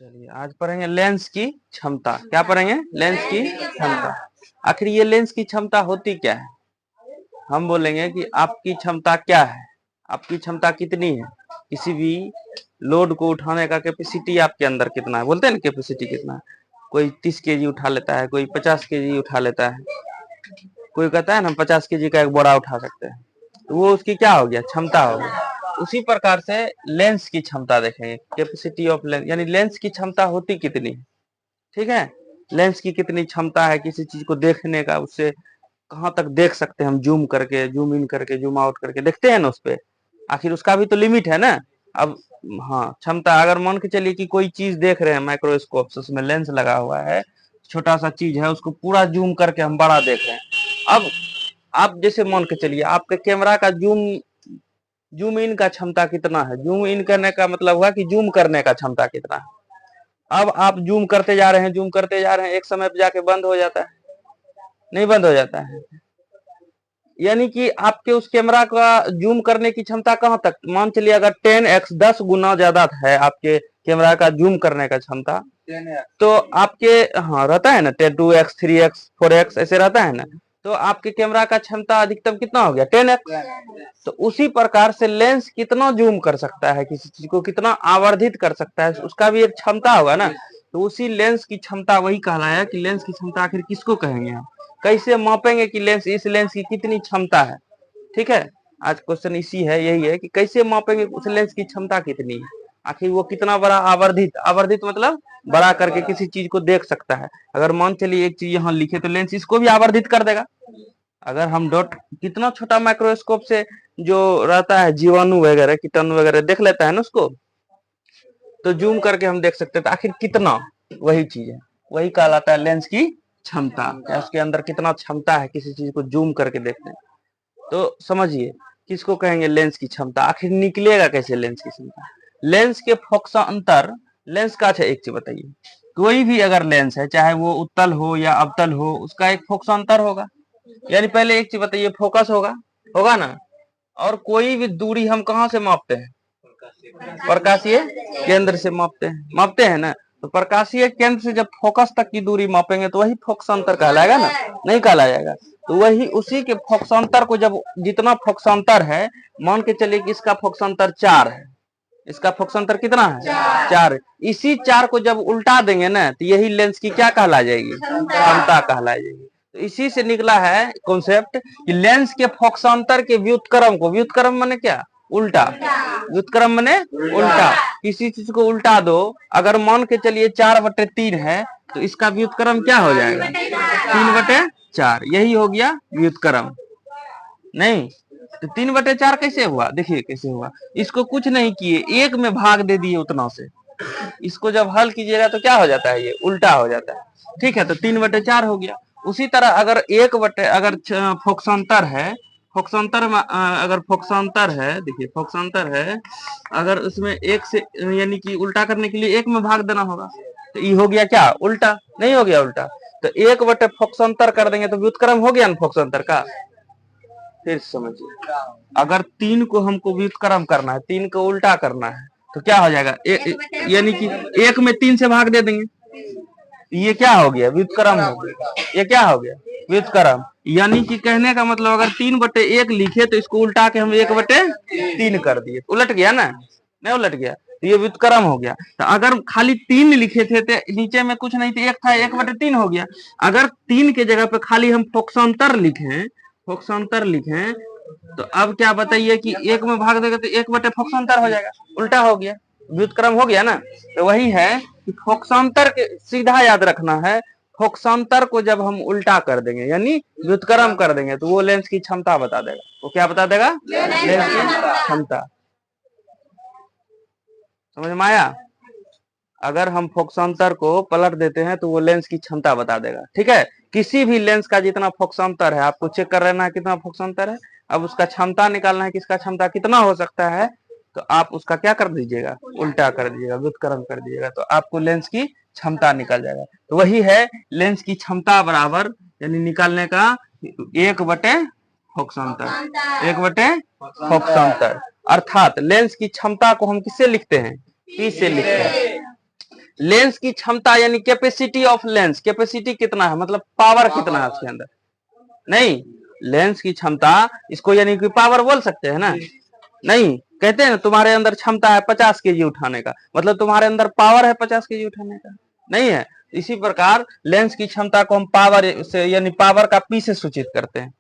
चलिए आज पढ़ेंगे लेंस की क्षमता। क्या पढ़ेंगे? लेंस की क्षमता। आखिर ये लेंस की क्षमता होती क्या है? हम बोलेंगे कि आपकी क्षमता क्या है, आपकी क्षमता कितनी है, किसी भी लोड को उठाने का कैपेसिटी आपके अंदर कितना है। बोलते हैं ना कैपेसिटी कितना है। कोई 30 केजी उठा लेता है, कोई 50 केजी उठा लेता है, कोई कहता है ना 50 केजी का एक बोरा उठा सकते हैं, तो वो उसकी क्या हो गया? क्षमता हो गया। उसी प्रकार से लेंस की क्षमता देखेंगे, कैपेसिटी ऑफ लेंस, यानी लेंस की क्षमता होती कितनी है। ठीक है, लेंस की कितनी क्षमता है किसी चीज को देखने का, उससे कहाँ तक देख सकते हैं हम, जूम करके, जूम इन करके, जूम आउट करके देखते हैं ना उस पे। आखिर उसका भी तो लिमिट है ना। अब हाँ, क्षमता अगर मान के चलिए कि कोई चीज देख रहे हैं माइक्रोस्कोप से, उसमें लेंस लगा हुआ है, छोटा सा चीज है, उसको पूरा जूम करके हम बड़ा देख रहे हैं। अब आप जैसे मान के चलिए आपके कैमरा का जूम जूम इन का क्षमता कितना है। जूम इन करने का मतलब हुआ कि जूम करने का क्षमता कितना है। अब आप जूम करते जा रहे हैं, जूम करते जा रहे हैं, एक समय पे जाके बंद हो जाता है, नहीं बंद हो जाता है। यानी कि आपके उस कैमरा का जूम करने की क्षमता कहां तक, मान चलिए अगर 10x 10 गुना ज्यादा है आपके कैमरा का जूम करने का क्षमता, तो आपके हाँ रहता है ना 2x 3x 4x ऐसे रहता है ना, तो आपके कैमरा का क्षमता अधिकतम कितना हो गया? 10x। तो उसी प्रकार से लेंस कितना जूम कर सकता है, किसी चीज को कितना आवर्धित कर सकता है, उसका भी एक क्षमता होगा ना। तो उसी लेंस की क्षमता वही कहलाया कि लेंस की क्षमता आखिर किसको कहेंगे हम, कैसे मापेंगे कि लेंस, इस लेंस की कितनी क्षमता है। ठीक है, आज क्वेश्चन इसी है, यही है कि कैसे मापेंगे उस लेंस की क्षमता कितनी है, आखिर वो कितना बड़ा आवर्धित, आवर्धित मतलब बड़ा करके किसी चीज को देख सकता है। अगर मान चलिए एक चीज यहाँ लिखे तो लेंस इसको भी आवर्धित कर देगा। अगर हम डॉट कितना छोटा माइक्रोस्कोप से जो रहता है जीवाणु वगैरह, कीटाणु वगैरह देख लेता है ना उसको, तो जूम करके हम देख सकते हैं। तो आखिर कितना, वही चीज है, वही कहलाता है लेंस की क्षमता, या उसके अंदर कितना क्षमता है किसी चीज को जूम करके देखने। तो समझिए किसको कहेंगे लेंस की क्षमता। आखिर निकलेगा कैसे लेंस की क्षमता? लेंस के फोकस अंतर, लेंस का, अच्छा एक चीज बताइए, कोई भी अगर लेंस है चाहे वो उत्तल हो या अवतल हो, उसका एक फोकस अंतर होगा। यानी पहले एक चीज बताइए, फोकस होगा, होगा ना। और कोई भी दूरी हम कहाँ से मापते हैं? प्रकाशीय केंद्र से मापते हैं ना। तो प्रकाशीय केंद्र से जब फोकस तक की दूरी मापेंगे तो वही फोकसांतर कहलाएगा ना, नहीं कहलाएगा। तो वही उसी के फोकसांतर को, जब जितना फोकसांतर है, मान के चलिए कि इसका फोकसांतर 4 है, इसका फोकसांतर कितना है? 4। इसी 4 को जब उल्टा देंगे ना, तो यही लेंस की क्या कहला जाएगी? क्षमता कहला जाएगी। तो इसी से निकला है कॉन्सेप्ट कि लेंस के फोकसांतर के व्युत्क्रम को, व्युत्क्रम माने क्या? उल्टा। व्युत्क्रम माने उल्टा। किसी चीज को उल्टा दो, अगर मान के चलिए 4/3 है, तो इसका व्युत्क्रम क्या हो जाएगा? 3/4। यही हो गया व्युत्क्रम। नहीं तो 3/4 कैसे हुआ? देखिए कैसे हुआ। इसको कुछ नहीं किए, एक में भाग दे दिए उतना से, इसको जब हल कीजिएगा तो क्या हो जाता है? ये उल्टा हो जाता है। ठीक है, तो 3/4 हो गया। उसी तरह अगर अगर फोकसांतर है, फोकसांतर में अगर फोकसांतर है, देखिए फोकसांतर है, अगर उसमें एक से, यानी कि उल्टा करने के लिए एक में भाग देना होगा, तो ये हो गया क्या? उल्टा। नहीं हो गया उल्टा, तो 1/फोकसांतर कर देंगे तो व्युत्क्रम हो गया ना फोकसांतर का। फिर समझिए, अगर 3 को हमको व्युत्क्रम करना है, 3 को उल्टा करना है, तो क्या हो जाएगा? यानी कि 1 में 3 से भाग दे देंगे, ये क्या हो गया? व्युत्क्रम हो गया। ये क्या हो गया? व्युत्क्रम। यानी कि कहने का मतलब अगर 3/1 लिखे तो इसको उल्टा के हम 1/3 कर दिए, उलट गया ना, नहीं उलट गया, तो ये व्युत्क्रम हो गया। तो अगर खाली 3 लिखे थे तो नीचे में कुछ नहीं थे, एक था, 1/3 हो गया। अगर 3 के जगह पे खाली हम फोकसांतर लिखें, फोकसांतर लिखें, तो अब क्या बताइए कि 1 में भाग देगा तो 1/फोकसांतर हो जाएगा, उल्टा हो गया, व्युत्क्रम हो गया ना। तो वही है कि फोकसांतर के सीधा याद रखना है, फोकसांतर को जब हम उल्टा कर देंगे यानी व्युत्क्रम कर देंगे, तो वो लेंस की क्षमता बता देगा। वो क्या बता देगा? लेंस की क्षमता। समझ में आया? अगर हम फोकसांतर को पलट देते हैं तो वो लेंस की क्षमता बता देगा। ठीक है, किसी भी लेंस का जितना फोकसांतर है आपको चेक कर लेना है कितना फोकसांतर है, अब उसका क्षमता निकालना है कि इसका क्षमता कितना हो सकता है, तो आप उसका क्या कर दीजिएगा? उल्टा कर दीजिएगा, व्युत्क्रम कर दीजिएगा, तो आपको लेंस की क्षमता निकल जाएगा। तो वही है लेंस की क्षमता बराबर, यानी निकालने का 1/फोकसांतर, 1/फोकसांतर। अर्थात लेंस की क्षमता को हम किससे लिखते हैं? पी से लिखते हैं। लेंस की क्षमता यानी कैपेसिटी ऑफ लेंस, कैपेसिटी कितना है मतलब पावर कितना है उसके अंदर, नहीं लेंस की क्षमता इसको यानी कि पावर बोल सकते हैं ना, नहीं कहते हैं ना तुम्हारे अंदर क्षमता है 50 केजी उठाने का, मतलब तुम्हारे अंदर पावर है 50 केजी उठाने का, नहीं है। इसी प्रकार लेंस की क्षमता को हम पावर से यानी पावर का पी से सूचित करते हैं,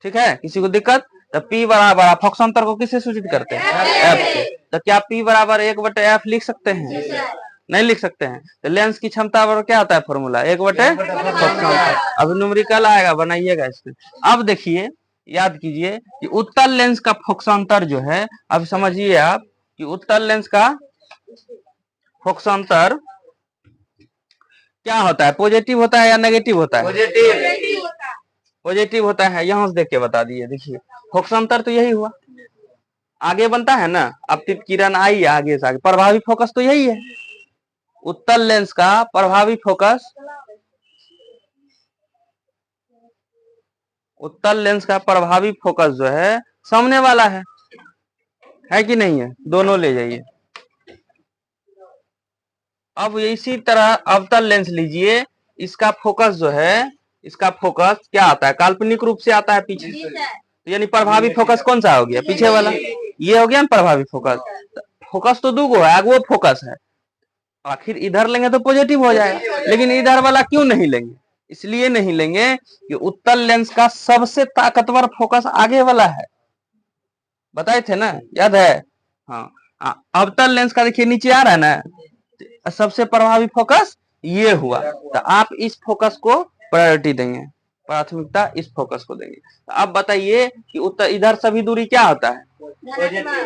ठीक है। किसी को दिक्कत, तो पी बराबर फोक्संतर को किससे सूचित करते हैं, एफ से। तो क्या पी बराबर 1/f लिख सकते हैं, नहीं लिख सकते हैं। तो लेंस की क्षमता पर क्या आता है फॉर्मूला, 1/फोक्संतर। अब न्यूमेरिकल आएगा, बनाइएगा इसमें। अब देखिए याद कीजिए कि उत्तल लेंस का फोक्संतर जो है, अब समझिए आप कि उत्तल लेंस का फोक्संतर क्या होता है, पॉजिटिव होता है या नेगेटिव होता है, पॉजिटिव होता है। यहां से देख के बता दिए, देखिए फोक्संतर तो यही हुआ, आगे बनता है ना, आपतित किरण आई आगे से आगे, प्रभावी फोकस तो यही है। उत्तल लेंस का प्रभावी फोकस, उत्तल लेंस का प्रभावी फोकस जो है सामने वाला है कि नहीं है, दोनों ले जाइए। अब इसी तरह अवतल लेंस लीजिए, इसका फोकस जो है, इसका फोकस क्या आता है, काल्पनिक रूप से आता है पीछे, तो यानी प्रभावी फोकस कौन सा हो गया, पीछे वाला, ये हो गया ना प्रभावी फोकस। फोकस तो दो है, वो फोकस है, आखिर इधर लेंगे तो पॉजिटिव हो जाएगा, लेकिन इधर वाला क्यों नहीं लेंगे, इसलिए नहीं लेंगे कि उत्तल लेंस का सबसे ताकतवर फोकस आगे वाला है, बताए थे ना, याद है। हाँ, अवतल लेंस का देखिए नीचे आ रहा है ना, सबसे प्रभावी फोकस ये हुआ, तो आप इस फोकस को प्रायोरिटी देंगे, प्राथमिकता इस फोकस को देंगे। तो अब बताइए कि उत्तर इधर सभी दूरी क्या होता है,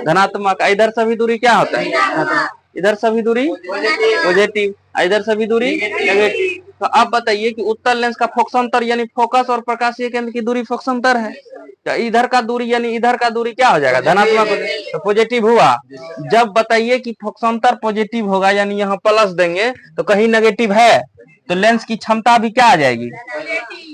धनात्मक, इधर सभी दूरी क्या होता है, इधर सभी दूरी पॉजिटिव, इधर सभी दूरी नेगेटिव। तो अब बताइए कि उत्तल लेंस का फोकसंतर यानी फोकस और प्रकाशीय केंद्र की दूरी फोकसंतर है, तो इधर का दूरी यानी इधर का दूरी क्या हो जाएगा, धनात्मक, तो पॉजिटिव हुआ। जब बताइए कि फोकसंतर पॉजिटिव होगा यानी यहाँ प्लस देंगे, तो कहीं नेगेटिव है तो लेंस की क्षमता भी क्या आ जाएगी,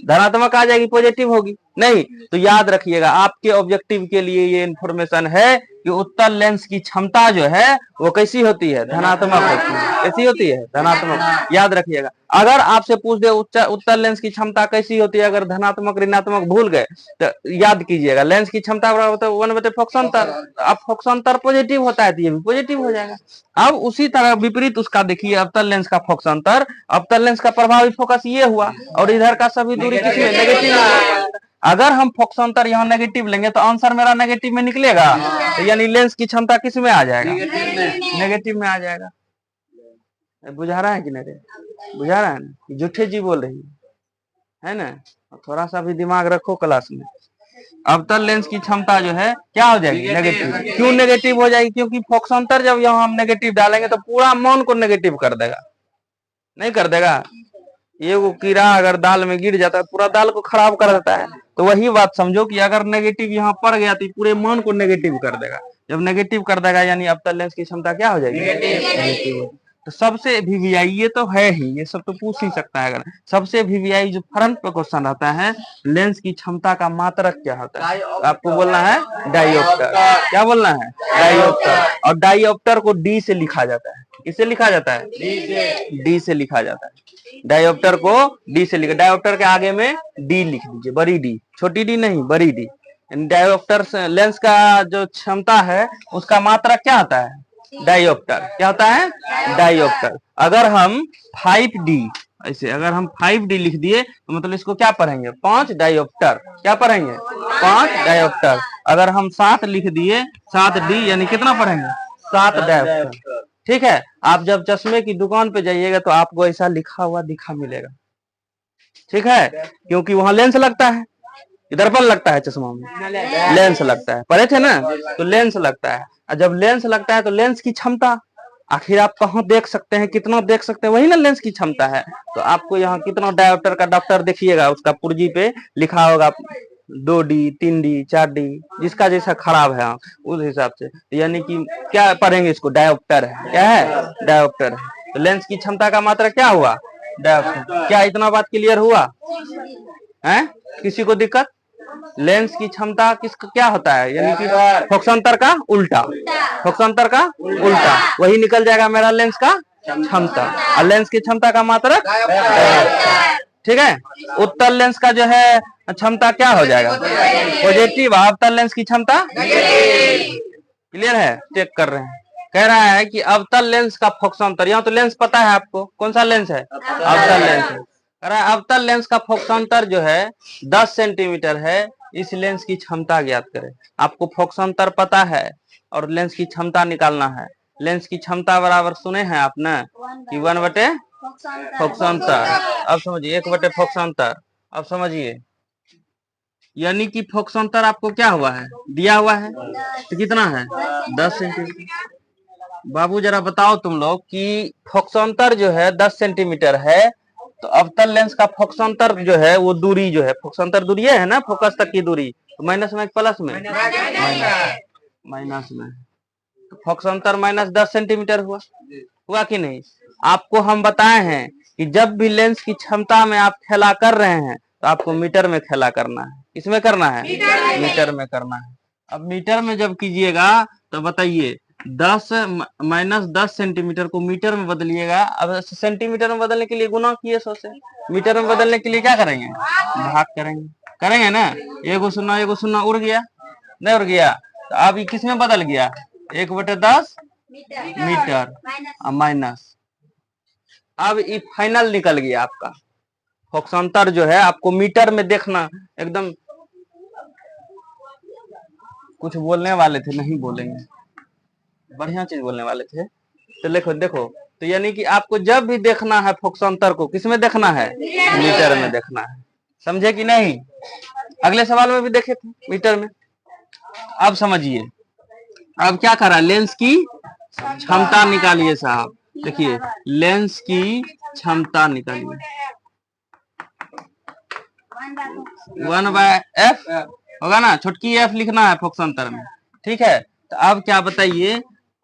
धनात्मक आ जाएगी, पॉजिटिव होगी नहीं। तो याद रखिएगा, आपके ऑब्जेक्टिव के लिए ये इंफॉर्मेशन है कि उत्तल लेंस की क्षमता जो है वो कैसी होती है, धनात्मक होती है, कैसी होती है, धनात्मक। याद रखिएगा, अगर आपसे पूछ दे उत्तल लेंस की क्षमता कैसी होती है, अगर धनात्मक ऋणात्मक भूल गए तो याद कीजिएगा, लेंस की क्षमता बराबर 1/फोक्संतर, अब फोक्संतर पॉजिटिव होता है तो ये भी पॉजिटिव हो जाएगा। अब उसी तरह विपरीत उसका देखिए, अवतल लेंस का फोक्संतर, अवतल लेंस का प्रभावी फोकस ये हुआ और इधर का सभी दूरी किसमें, नेगेटिव। अगर हम फोक्संतर यहाँ नेगेटिव लेंगे तो आंसर मेरा नेगेटिव में निकलेगा, तो यानी लेंस की क्षमता किस में आ जाएगा, नेगेटिव में आ जाएगा। बुझा रहा है कि नहीं, बुझा रहा है ना, झूठे जी बोल रही है ना, थोड़ा सा भी दिमाग रखो क्लास में। अवतल लेंस की क्षमता जो है क्या हो जाएगी, नेगेटिव। क्यों नेगेटिव हो जाएगी, क्योंकि फोक्संतर जब यहाँ हम नेगेटिव डालेंगे तो पूरा मान को नेगेटिव कर देगा, नहीं कर देगा, ये वो कीड़ा अगर दाल में गिर जाता है पूरा दाल को खराब कर देता है, तो वही बात समझो कि अगर नेगेटिव यहाँ पड़ गया तो पूरे मान को नेगेटिव कर देगा, जब नेगेटिव कर देगा यानी अवतल लेंस की क्षमता क्या हो जाएगी, नेगेटिव। तो सबसे वीवीआई ये तो है ही, ये सब तो पूछ ही सकता है, अगर सबसे वीवीआई जो फ्रंट पे क्वेश्चन रहता है, लेंस की क्षमता का मात्रक क्या होता है, आपको बोलना है डायोप्टर, क्या बोलना है, डायोप्टर। और डायोप्टर को डी से लिखा जाता है, किससे लिखा जाता है, डी से लिखा जाता है, डायोप्टर को डी से लिखा, डायोप्टर के आगे में डी लिख दीजिए, बड़ी डी, छोटी डी नहीं, बड़ी डी। डायोप्टर लेंस का जो क्षमता है उसका मात्रक क्या होता है, डायोप्टर, क्या होता है, डायोप्टर। अगर हम 5D ऐसे, अगर हम 5D लिख दिए तो मतलब इसको क्या पढ़ेंगे, 5 डायोप्टर, क्या पढ़ेंगे, 5 डायोप्टर। अगर हम 7 लिख दिए, 7D यानी कितना पढ़ेंगे, 7 डायोप्टर। ठीक है, आप जब चश्मे की दुकान पे जाइएगा तो आपको ऐसा लिखा हुआ दिखा मिलेगा, ठीक है, क्योंकि वहां लेंस लगता है, दर्पण लगता है, चश्मा में लेंस लगता है, पढ़े थे ना, तो लेंस लगता है। और जब लेंस लगता है तो लेंस की क्षमता, आखिर आप कहाँ देख सकते हैं, कितना देख सकते हैं, वही ना लेंस की क्षमता है। तो आपको यहाँ कितना डायोप्टर का डॉक्टर देखिएगा, उसका पुर्जी पे लिखा होगा 2D 3D 4D, जिसका जैसा खराब है उस हिसाब से, यानी कि क्या पढ़ेंगे इसको, डायोप्टर है, क्या है, डायोप्टर है। तो लेंस की क्षमता का मात्रा क्या हुआ, डायोप्टर। क्या इतना बात क्लियर हुआ है, किसी को दिक्कत, लेंस की क्षमता किसका क्या होता है, यानी कि फोक्संतर का उल्टा, फोक्संतर का उल्टा, वही निकल जाएगा मेरा लेंस का क्षमता, और लेंस की क्षमता का मात्रक, ठीक है। उत्तल लेंस का जो है क्षमता क्या हो जाएगा, पॉजिटिव। अवतल लेंस की क्षमता, क्लियर है, चेक कर रहे हैं। कह रहा है कि अवतल लेंस का फोकसांतर, यहाँ तो लेंस पता है आपको, कौन सा लेंस है, अवतल लेंस है। कह रहा है अवतल लेंस का फोकसांतर जो है 10 सेंटीमीटर है, इस लेंस की क्षमता ज्ञात करें। आपको फोकसांतर पता है और लेंस की क्षमता निकालना है। लेंस की क्षमता बराबर सुने हैं आप ना, कि 1/, फोकसांतर। अब समझिए 1/, फोकसांतर। अब समझिए, यानी कि फोकसांतर आपको क्या हुआ है, दिया हुआ है, तो कितना है, 10 सेंटीमीटर। बाबू जरा बताओ तुम लोग कि फोकसांतर जो है 10 सेंटीमीटर है, तो अवतल लेंस का फोकसांतर जो है वो दूरी जो है, फोकसांतर दूरी है ना, फोकस तक की दूरी, तो माइनस में प्लस में, माइनस में, तो फोकसांतर -10 सेंटीमीटर हुआ, हुआ कि नहीं। आपको हम बताए हैं कि जब भी लेंस की क्षमता में आप खेला कर रहे हैं तो आपको मीटर में खेला करना है। किसमें करना है, मीटर में करना है। अब मीटर में जब कीजिएगा तो बताइए 10 -10 सेंटीमीटर को मीटर में बदलिएगा। अब सेंटीमीटर में बदलने के लिए गुना किए 100 से, मीटर में बदलने के लिए क्या करेंगे, भाग करेंगे, करेंगे ना। एगो शून्य उड़ गया, नहीं उड़ गया, तो अब ये किस में बदल गया, 1/10 मीटर माइनस। अब ये फाइनल निकल गया आपका फोकसांतर जो है। आपको मीटर में देखना, एकदम कुछ बोलने वाले थे, नहीं बोलेंगे, बढ़िया चीज बोलने वाले थे, तो देखो तो यानी कि आपको जब भी देखना है फोकसांतर को किस में देखना है, मीटर में देखना है, समझे कि नहीं। अगले सवाल में भी देखे थे मीटर में। अब समझिए, अब क्या करा, लेंस की क्षमता निकालिए साहब। देखिए लेंस की क्षमता निकालिए, 1/f होगा ना, छोटकी f लिखना है फोकसांतर में, ठीक है। तो अब क्या बताइए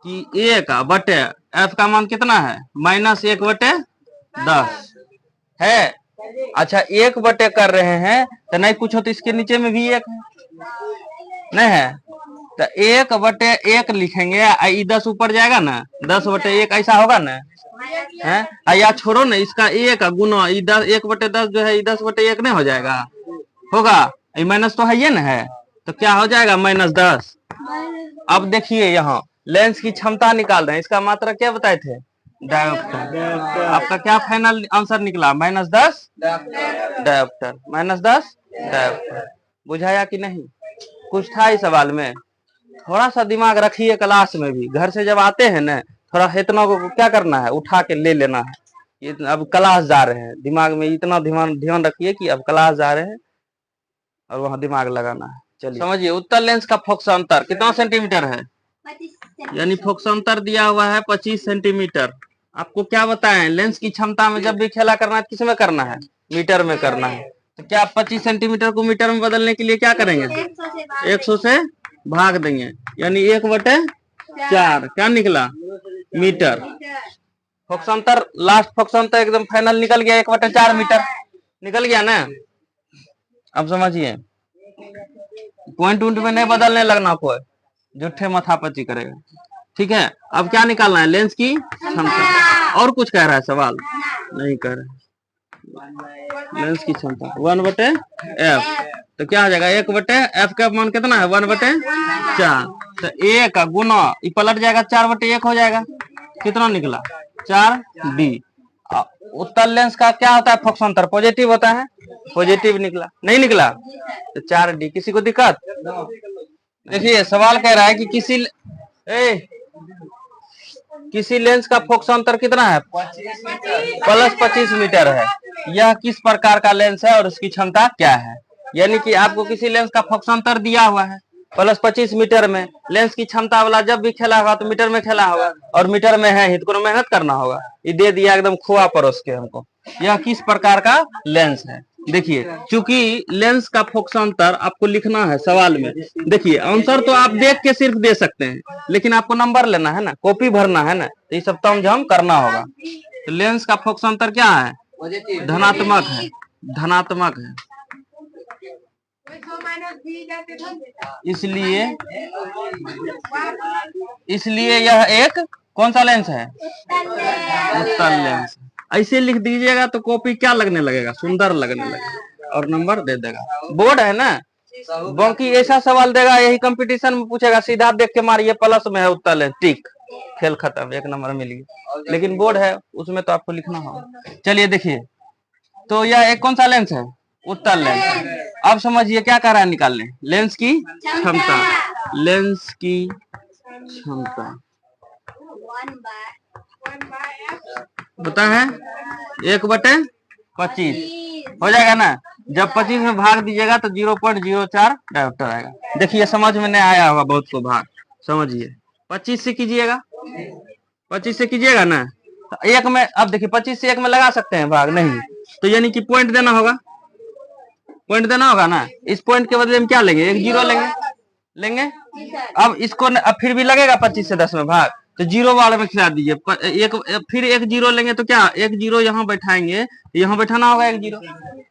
कि a का बटे f का मान कितना है, -1/10 है। अच्छा 1/, कर रहे हैं तो नहीं कुछ हो तो इसके नीचे में भी 1 है, नहीं है, तो 1/1 लिखेंगे, 10 ऊपर जाएगा ना, 10/1 ऐसा होगा ना, है, या छोड़ो ना, इसका 1 गुना 1/10 जो है 10/1 नहीं हो जाएगा, होगा, माइनस तो है ये ना है, तो क्या हो जाएगा, -10। अब देखिए यहाँ लेंस की क्षमता निकाल रहे हैं, इसका मात्रा क्या बताए थे, डायोप्टर। आपका क्या फाइनल आंसर निकला, -10 डायोप्टर, -10 डायोप्टर। बुझाया कि नहीं, कुछ था इस सवाल में। थोड़ा सा दिमाग रखिए, क्लास में भी, घर से जब आते हैं ना, थोड़ा इतना को क्या करना है, उठा के ले लेना है। ये अब क्लास जा रहे हैं, दिमाग में इतना ध्यान रखिए कि अब क्लास जा रहे हैं और वहां दिमाग लगाना है। चलिए समझिए, उत्तल लेंस का फोकसांतर कितना सेंटीमीटर है, यानी फोकसांतर दिया हुआ है 25 सेंटीमीटर। आपको क्या बताएं, लेंस की क्षमता में जब भी खेला करना है किस में करना है, मीटर में करना है। तो क्या 25 सेंटीमीटर को मीटर में बदलने के लिए क्या करेंगे, 100 से भाग देंगे, यानी 1/4 क्या निकला, मीटर। फोकसांतर, लास्ट फोकसांतर एकदम फाइनल निकल गया, 1/4 मीटर निकल गया ना। अब समझिए, पॉइंट में नहीं बदलने लगना, कोई झूठे माथापच्ची करेगा, ठीक है। अब क्या निकालना है, लेंस की क्षमता। और कुछ कह रहा है सवाल, नहीं कह रहा है, लेंस की क्षमता 1/f, तो क्या हो जाएगा, 1/f का मान कितना है, 1/4, तो 1 का गुना ये पलट जाएगा, 4/1 हो जाएगा, कितना निकला, 4d। उत्तल लेंस का क्या होता है फोकसांतर, पॉजिटिव होता है, पॉजिटिव निकला, नहीं निकला तो 4d। किसी को दिक्कत, देखिए सवाल कह रहा है कि किसी लेंस का फोकसांतर कितना है, +25 मीटर है। यह किस प्रकार का लेंस है और उसकी क्षमता क्या है। यानी कि आपको किसी लेंस का फोकसांतर दिया हुआ है +25 मीटर में, लेंस की क्षमता वाला जब भी खेला होगा तो मीटर में खेला होगा, और मीटर में है ही तो मेहनत करना होगा। ये दे दिया एकदम खोआ परोस के हमको, यह किस प्रकार का लेंस है। देखिए चूंकि लेंस का फोकसांतर आपको लिखना है सवाल में, देखिए आंसर तो आप देख के सिर्फ दे सकते हैं, लेकिन आपको नंबर लेना है ना, कॉपी भरना है ना, तो ये सब तमझम करना होगा। तो लेंस का फोकसांतर क्या है, धनात्मक है, धनात्मक है, इसलिए यह एक कौन सा लेंस है? उत्तल लेंस। ऐसे लिख दीजिएगा तो कॉपी क्या लगने लगेगा? सुंदर लगने लगेगा और नंबर दे देगा। बोर्ड है ना, बाकी ऐसा सवाल देगा यही कंपटीशन में पूछेगा, सीधा देख के मारिए प्लस में है उत्तल है, टिक, खेल खत्म, 1 नंबर मिल गया। लेकिन बोर्ड है उसमें तो आपको लिखना होगा। चलिए देखिए, तो यह एक कौन सा लेंस है? उत्तल लेंस। अब समझिए क्या कह रहा है निकालने, लेंस की क्षमता। लेंस की क्षमता होता है 1/25 हो जाएगा ना। जब 25 में भाग दीजिएगा तो 0.04 डायोप्टर आएगा। देखिए समझ में नहीं आया होगा बहुत को, भाग समझिए 25 से कीजिएगा, 25 से कीजिएगा ना तो एक में, अब देखिए 25 से एक में लगा सकते हैं भाग? नहीं, तो यानी कि पॉइंट देना होगा, पॉइंट देना होगा ना। इस पॉइंट के बदले में क्या लेंगे? एक जीरो लेंगे। अब इसको अब फिर भी लगेगा 25 से 10 में भाग, तो जीरो वाले में खिला दीजिए। फिर एक जीरो लेंगे तो क्या, एक जीरो यहाँ बैठाएंगे, यहाँ बैठाना होगा एक जीरो,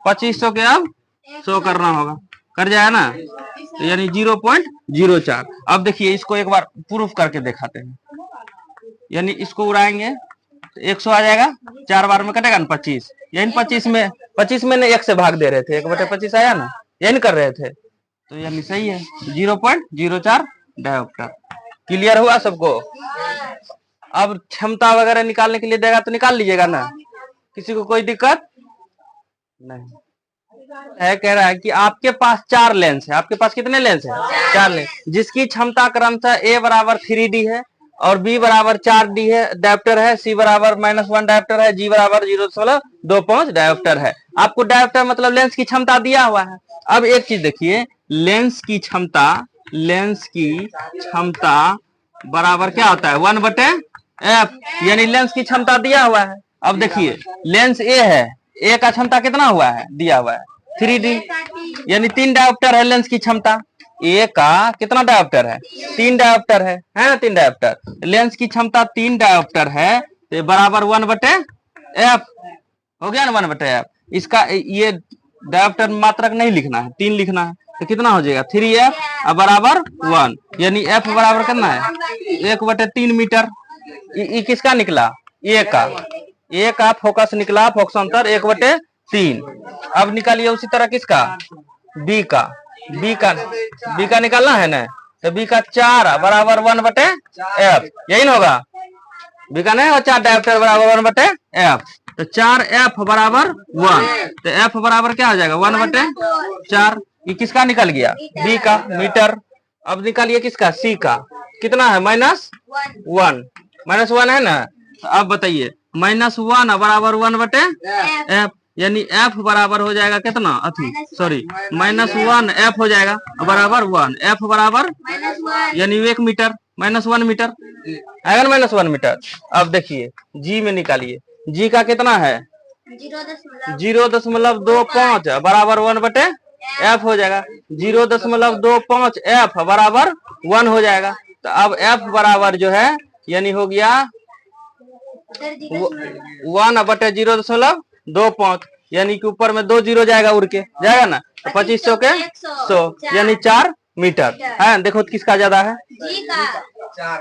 2500 के अब 100 करना होगा, कर जाएगा ना, तो यानी 0.04। अब देखिए इसको एक बार प्रूफ करके दिखाते हैं। यानी इसको उड़ाएंगे तो 100 आ जाएगा, 4 बार में कटेगा ना 25, यही 25 में ने 1 से भाग दे रहे थे, 1/25 आया ना, यही कर रहे थे, तो यानी सही है 0.04 डायोप्टर। क्लियर हुआ सबको? अब क्षमता वगैरह निकालने के लिए देगा तो निकाल लीजिएगा ना, किसी को कोई दिक्कत नहीं है। कह रहा है कि आपके पास 4 लेंस है। आपके पास कितने लेंस है? 4 लेंस, जिसकी क्षमता क्रमशः A बराबर 3D है और B बराबर 4D है डायोप्टर है, C बराबर -1 डायोप्टर है, G बराबर 0.25 डायोप्टर है। आपको डायोप्टर मतलब लेंस की क्षमता दिया हुआ है। अब एक चीज देखिए, लेंस की क्षमता बराबर क्या होता है? 1/f, यानी लेंस की क्षमता दिया हुआ है। अब देखिए लेंस A है, A का क्षमता कितना हुआ है? दिया हुआ है 3D, यानी 3 डायोप्टर है लेंस की क्षमता। A का कितना डायोप्टर है? 3 डायोप्टर है ना, 3 डायोप्टर। लेंस की क्षमता 3 डायोप्टर है तो बराबर 1/f हो गया ना, 1/f। इसका ये डायोप्टर मात्रक नहीं लिखना है, 3 लिखना है, तो कितना हो जाएगा? 3f बराबर 1, यानी f बराबर कितना है? 1/3 मीटर। ये किसका निकला? A का फोकस निकला, फोकस अंतर 1/3। अब निकालिए उसी तरह किसका? B का निकालना है ना, तो B का 4 बराबर 1/f, यही ना होगा? B का नहीं होगा 4 डायोप्टर बराबर 1/f, तो 4f बराबर 1, तो f बराबर क्या हो जाएगा? 1/4। ये किसका निकल गया? B का मीटर। अब निकालिए किसका? C का, कितना है? -1 है ना। तो अब बताइए -1 बराबर 1/f, यानी f बराबर हो जाएगा कितना? -1 f हो जाएगा बराबर 1, f बराबर यानी 1 मीटर, -1 मीटर आएगा ना, -1 मीटर। अब देखिए G में निकालिए, G का कितना है? 0.25 बराबर 1/f हो जाएगा, 0.25 f बराबर 1 हो जाएगा। तो अब f बराबर जो है यानी हो गया 1/0.25, यानी कि ऊपर में 2 जीरो जाएगा, उड़ के जाएगा ना, तो 2500 के 100 यानी 4 मीटर है। देखो किसका ज्यादा है?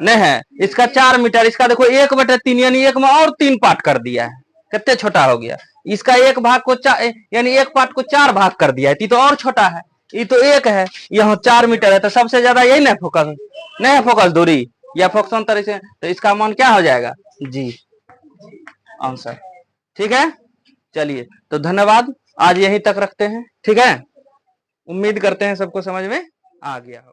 नहीं है, इसका 4 मीटर। इसका देखो 1/3, यानी 1 में और 3 पार्ट कर दिया है, कितने छोटा हो गया। इसका एक भाग को यानी एक पार्ट को 4 भाग कर दिया है, तो और छोटा है। ये तो 1 है, यहाँ 4 मीटर है, तो सबसे ज्यादा यही ना फोकस, नहीं है फोकस दूरी या फोकस अंतर से, तो इसका मान क्या हो जाएगा? जी आंसर। ठीक है, चलिए तो धन्यवाद, आज यहीं तक रखते हैं। ठीक है, उम्मीद करते हैं सबको समझ में आ गया हो।